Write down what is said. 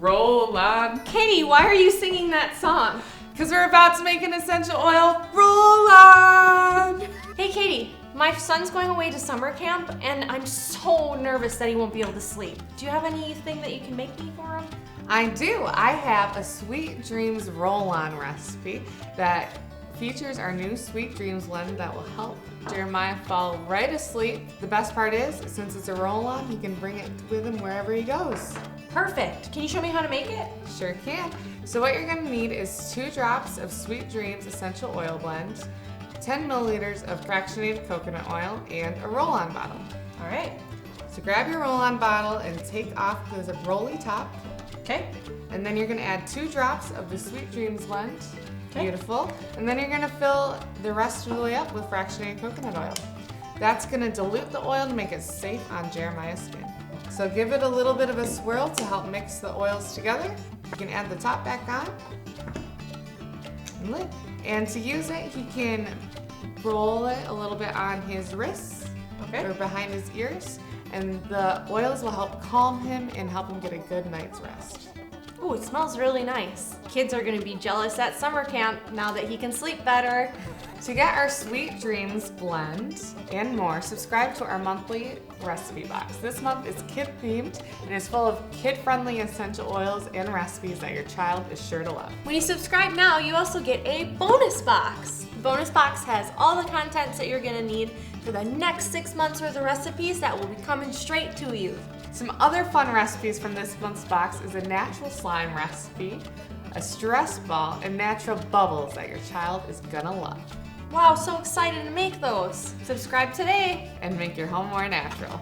roll on. Katie, why are you singing that song? Because we're about to make an essential oil roll on. Hey Katie, my son's going away to summer camp and I'm so nervous that he won't be able to sleep. Do you have anything that you can make me for him? I do. I have a Sweet Dreams roll-on recipe that features our new Sweet Dreams blend that will help Jeremiah fall right asleep. The best part is, since it's a roll-on, he can bring it with him wherever he goes. Perfect. Can you show me how to make it? Sure can. So what you're gonna need is 2 drops of Sweet Dreams essential oil blend, 10 milliliters of fractionated coconut oil, and a roll-on bottle. All right. So grab your roll-on bottle and take off the rolly top. Okay. And then you're gonna add 2 drops of the Sweet Dreams blend. Okay. Beautiful. And then you're gonna fill the rest of the way up with fractionated coconut oil. That's gonna dilute the oil to make it safe on Jeremiah's skin. So give it a little bit of a swirl to help mix the oils together. You can add the top back on and lid. And to use it, he can roll it a little bit on his wrists or behind his ears. And the oils will help calm him and help him get a good night's rest. Ooh, it smells really nice. Kids are gonna be jealous at summer camp now that he can sleep better. To get our Sweet Dreams blend and more, subscribe to our monthly recipe box. This month is kid themed and is full of kid-friendly essential oils and recipes that your child is sure to love. When you subscribe now, you also get a bonus box. The bonus box has all the contents that you're gonna need for the next 6 months worth of recipes that will be coming straight to you. Some other fun recipes from this month's box is a natural slime recipe, a stress ball, and natural bubbles that your child is gonna love. Wow, so excited to make those. Subscribe today. And make your home more natural.